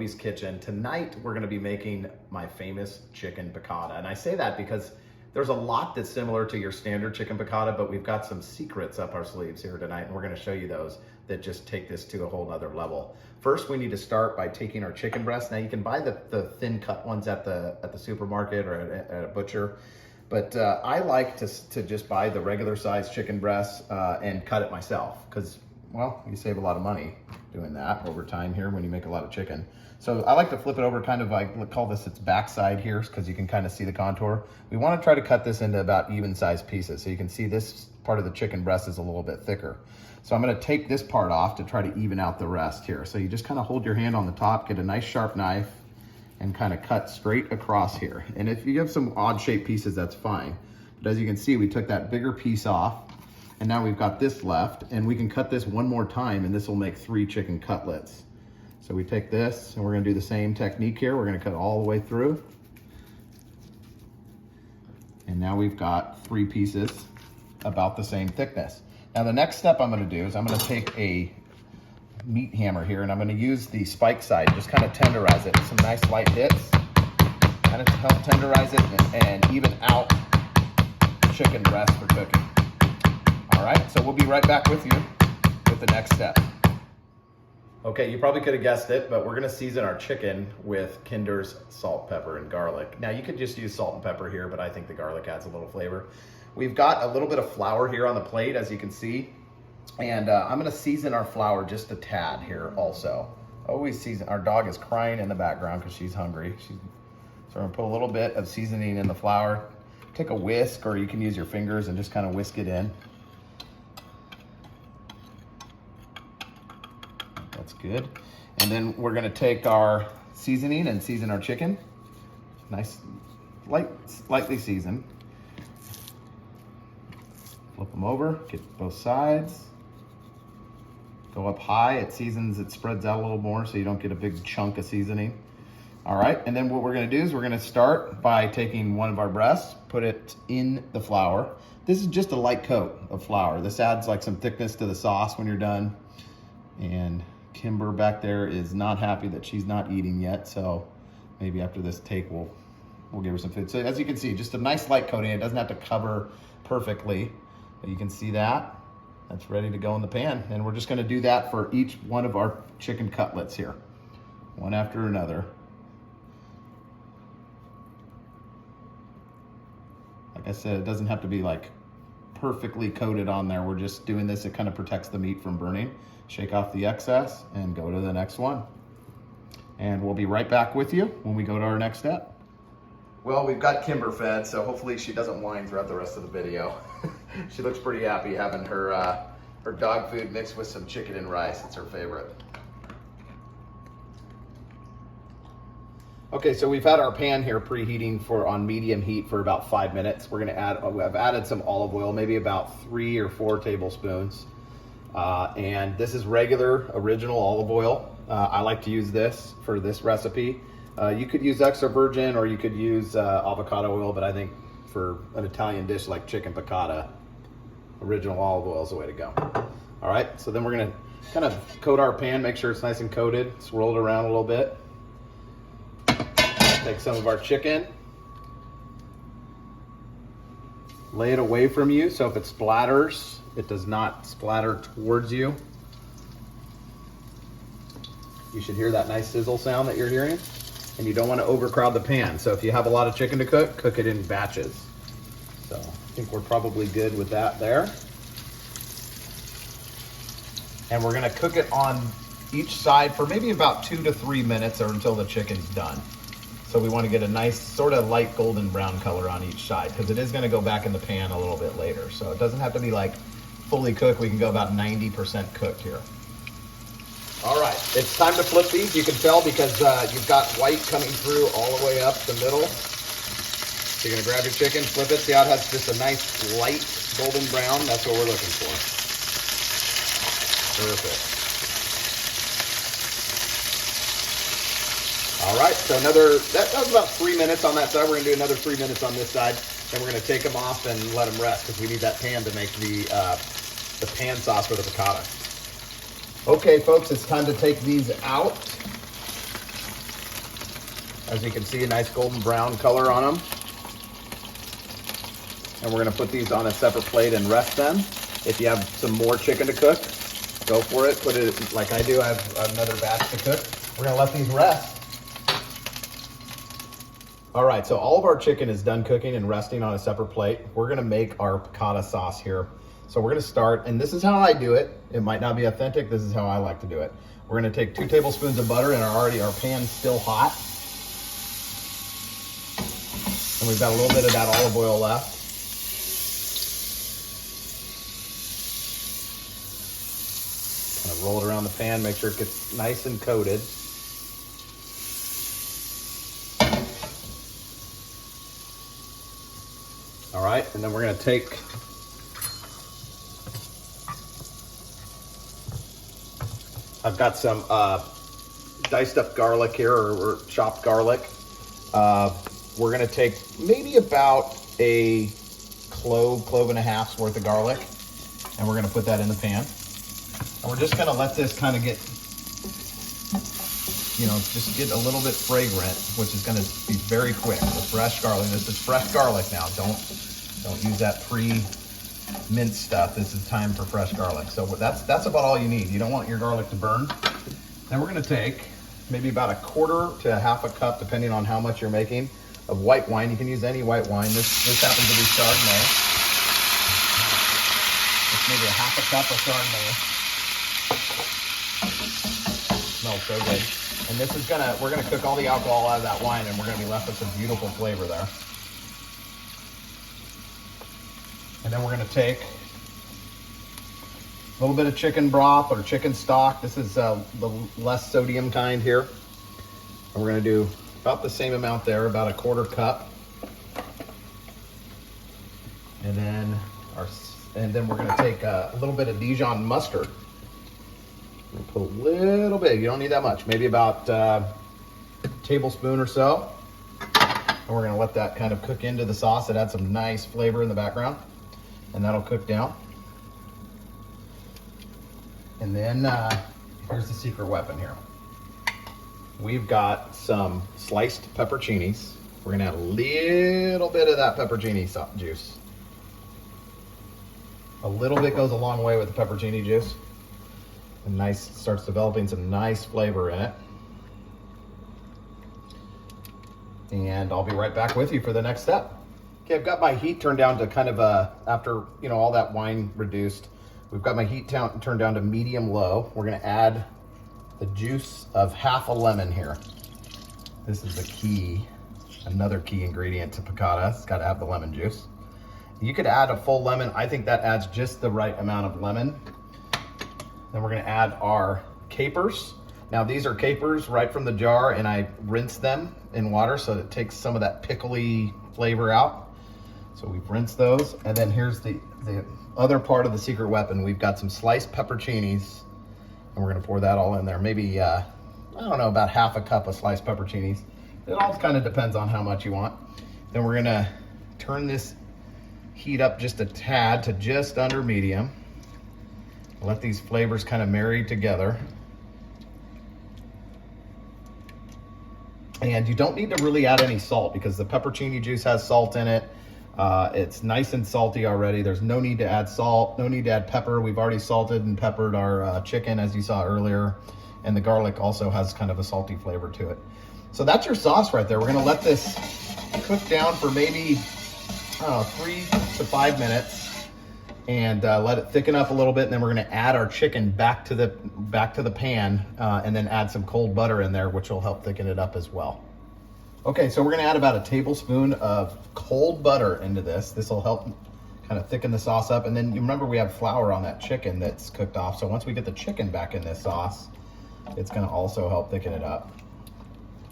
Toby's Kitchen. Tonight, we're gonna be making my famous chicken piccata. And I say that because there's a lot that's similar to your standard chicken piccata, but we've got some secrets up our sleeves here tonight, and we're gonna show you those that just take this to a whole nother level. First, we need to start by taking our chicken breasts. Now, you can buy the thin cut ones at the supermarket or at a butcher, but I like to just buy the regular size chicken breasts and cut it myself, because, well, you save a lot of money doing that over time here when you make a lot of chicken. So I like to flip it over, kind of like, call this its backside here, because you can kind of see the contour. We want to try to cut this into about even sized pieces. So you can see this part of the chicken breast is a little bit thicker. So I'm going to take this part off to try to even out the rest here. So you just kind of hold your hand on the top, get a nice sharp knife, and kind of cut straight across here. And if you have some odd shaped pieces, that's fine. But as you can see, we took that bigger piece off, and now we've got this left, and we can cut this one more time, and this will make 3 chicken cutlets. So we take this, and we're gonna do the same technique here. We're gonna cut all the way through. And now we've got 3 pieces about the same thickness. Now the next step I'm gonna do is I'm gonna take a meat hammer here, and I'm gonna use the spike side, just kind of tenderize it with some nice light hits, kind of to help tenderize it and even out chicken breast for cooking. All right, so we'll be right back with you with the next step. Okay, you probably could have guessed it, but we're gonna season our chicken with Kinder's salt, pepper, and garlic. Now you could just use salt and pepper here, but I think the garlic adds a little flavor. We've got a little bit of flour here on the plate, as you can see, and I'm gonna season our flour just a tad here also. Always season. Our dog is crying in the background because she's hungry. So we're gonna put a little bit of seasoning in the flour. Take a whisk, or you can use your fingers and just kind of whisk it in. That's good. And then we're gonna take our seasoning and season our chicken. Nice, lightly seasoned. Flip them over, get both sides. Go up high, it seasons, it spreads out a little more so you don't get a big chunk of seasoning. All right, and then what we're gonna do is we're gonna start by taking one of our breasts, put it in the flour. This is just a light coat of flour. This adds like some thickness to the sauce when you're done. And Kimber back there is not happy that she's not eating yet, so maybe after this take we'll give her some food. So as you can see, just a nice light coating. It doesn't have to cover perfectly, but you can see that. That's ready to go in the pan. And we're just gonna do that for each one of our chicken cutlets here, one after another. Like I said, it doesn't have to be like perfectly coated on there. We're just doing this, it kind of protects the meat from burning. Shake off the excess and go to the next one. And we'll be right back with you when we go to our next step. Well, we've got Kimber fed, so hopefully she doesn't whine throughout the rest of the video. She looks pretty happy having her dog food mixed with some chicken and rice. It's her favorite. Okay, so we've had our pan here preheating on medium heat for about 5 minutes. We're gonna I've added some olive oil, maybe about 3 or 4 tablespoons. And this is regular, original olive oil. I like to use this for this recipe. You could use extra virgin, or you could use avocado oil, but I think for an Italian dish like chicken piccata, original olive oil is the way to go. All right, so then we're gonna kind of coat our pan, make sure it's nice and coated, swirl it around a little bit. Take some of our chicken, lay it away from you, so if it splatters, it does not splatter towards you. You should hear that nice sizzle sound that you're hearing. And you don't want to overcrowd the pan. So if you have a lot of chicken to cook, cook it in batches. So I think we're probably good with that there. And we're gonna cook it on each side for maybe about 2 to 3 minutes, or until the chicken's done. So we want to get a nice sort of light golden brown color on each side, because it is going to go back in the pan a little bit later. So it doesn't have to be like fully cooked. We can go about 90% cooked here. All right, it's time to flip these. You can tell because you've got white coming through all the way up the middle. So you're gonna grab your chicken, flip it. See how it has just a nice light golden brown? That's what we're looking for. Perfect. All right, so that was about 3 minutes on that side. We're gonna do another 3 minutes on this side. Then we're gonna take them off and let them rest, because we need that pan to make the pan sauce for the piccata. Okay, folks, it's time to take these out. As you can see, a nice golden brown color on them. And we're gonna put these on a separate plate and rest them. If you have some more chicken to cook, go for it. Put it like I do. I have another batch to cook. We're gonna let these rest. All right, so all of our chicken is done cooking and resting on a separate plate. We're gonna make our piccata sauce here. So we're gonna start, and this is how I do it. It might not be authentic. This is how I like to do it. We're gonna take 2 tablespoons of butter, and our pan's still hot. And we've got a little bit of that olive oil left. Kind of roll it around the pan, make sure it gets nice and coated. All right, and then we're gonna take I've got some diced up garlic here, or chopped garlic. We're gonna take maybe about a clove and a half's worth of garlic, and we're gonna put that in the pan. And we're just gonna let this kind of get, just get a little bit fragrant, which is gonna be very quick. The fresh garlic, this is fresh garlic now. Don't use that pre-minced stuff. This is time for fresh garlic. So that's about all you need. You don't want your garlic to burn. Then we're gonna take maybe about a quarter to a half a cup, depending on how much you're making, of white wine. You can use any white wine. This happens to be Chardonnay. It's maybe a half a cup of Chardonnay. Smells so good. And this is we're gonna cook all the alcohol out of that wine, and we're gonna be left with some beautiful flavor there. And then we're gonna take a little bit of chicken broth or chicken stock. This is the less sodium kind here. And we're gonna do about the same amount there, about a quarter cup. And then we're gonna take a little bit of Dijon mustard. Put a little bit, you don't need that much, maybe about a tablespoon or so. And we're gonna let that kind of cook into the sauce. It adds some nice flavor in the background, and that'll cook down. And then here's the secret weapon here. We've got some sliced pepperoncinis. We're gonna add a little bit of that pepperoni juice. A little bit goes a long way with the pepperoni juice. And starts developing some nice flavor in it. And I'll be right back with you for the next step. Okay, I've got my heat turned down to kind of after all that wine reduced, we've got my heat turned down to medium low. We're gonna add the juice of half a lemon here. This is the key, another key ingredient to piccata. It's gotta have the lemon juice. You could add a full lemon. I think that adds just the right amount of lemon. Then we're gonna add our capers. Now these are capers right from the jar, and I rinse them in water so that it takes some of that pickly flavor out. So we've rinsed those. And then here's the other part of the secret weapon. We've got some sliced pepperoncinis, and we're gonna pour that all in there. Maybe, I don't know, about half a cup of sliced pepperoncinis. It all kind of depends on how much you want. Then we're gonna turn this heat up just a tad to just under medium. Let these flavors kind of marry together. And you don't need to really add any salt because the pepperoni juice has salt in it. It's nice and salty already. There's no need to add salt, no need to add pepper. We've already salted and peppered our chicken, as you saw earlier. And the garlic also has kind of a salty flavor to it. So that's your sauce right there. We're gonna let this cook down for maybe, 3 to 5 minutes. And let it thicken up a little bit, and then we're gonna add our chicken back to the pan, and then add some cold butter in there, which will help thicken it up as well. Okay, so we're gonna add about a tablespoon of cold butter into this. This will help kind of thicken the sauce up. And then you remember we have flour on that chicken that's cooked off. So once we get the chicken back in this sauce, it's gonna also help thicken it up.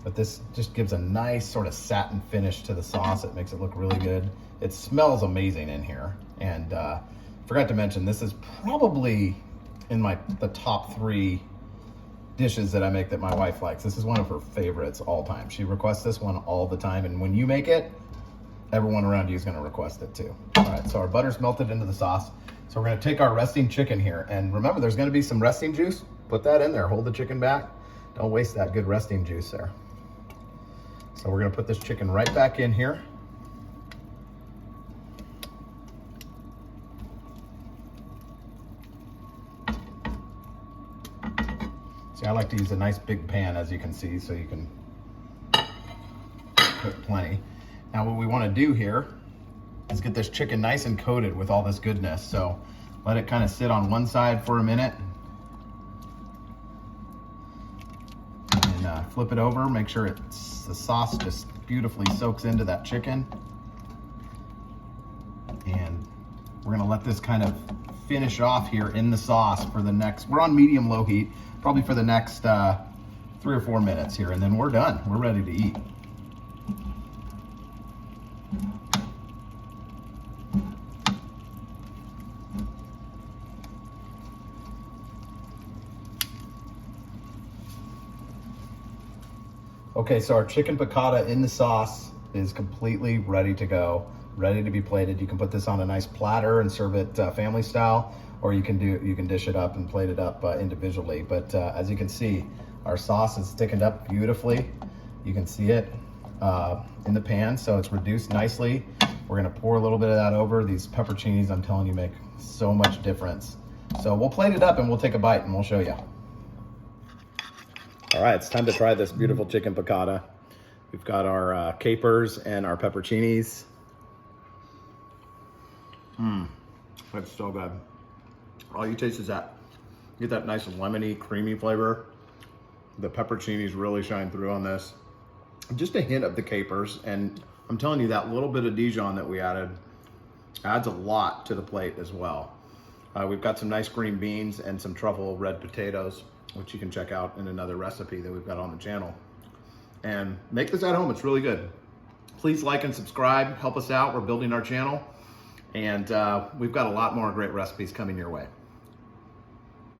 But this just gives a nice sort of satin finish to the sauce. It makes it look really good. It smells amazing in here. And forgot to mention, this is probably in the top 3 dishes that I make that my wife likes. This is one of her favorites all time. She requests this one all the time. And when you make it, everyone around you is gonna request it too. All right, so our butter's melted into the sauce. So we're gonna take our resting chicken here. And remember, there's gonna be some resting juice. Put that in there, hold the chicken back. Don't waste that good resting juice there. So we're gonna put this chicken right back in here. See, I like to use a nice big pan, as you can see, so you can put plenty. Now what we wanna do here is get this chicken nice and coated with all this goodness. So let it kind of sit on one side for a minute. And flip it over, make sure the sauce just beautifully soaks into that chicken. And we're gonna let this kind of finish off here in the sauce for the next, we're on medium-low heat, probably for the next 3 or 4 minutes here, and then we're done. We're ready to eat. Okay, so our chicken piccata in the sauce is completely ready to go, ready to be plated. You can put this on a nice platter and serve it family style, or you can dish it up and plate it up individually. But as you can see, our sauce is thickened up beautifully. You can see it in the pan, so it's reduced nicely. We're gonna pour a little bit of that over. These pepperoncinis, I'm telling you, make so much difference. So we'll plate it up and we'll take a bite and we'll show you. All right, it's time to try this beautiful chicken piccata. We've got our capers and our pepperoncinis. That's so good. All you taste is that. You get that nice lemony, creamy flavor. The pepperoncinis really shine through on this. Just a hint of the capers, and I'm telling you, that little bit of Dijon that we added adds a lot to the plate as well. We've got some nice green beans and some truffle red potatoes, which you can check out in another recipe that we've got on the channel. And make this at home, it's really good. Please like and subscribe, help us out, we're building our channel. And we've got a lot more great recipes coming your way.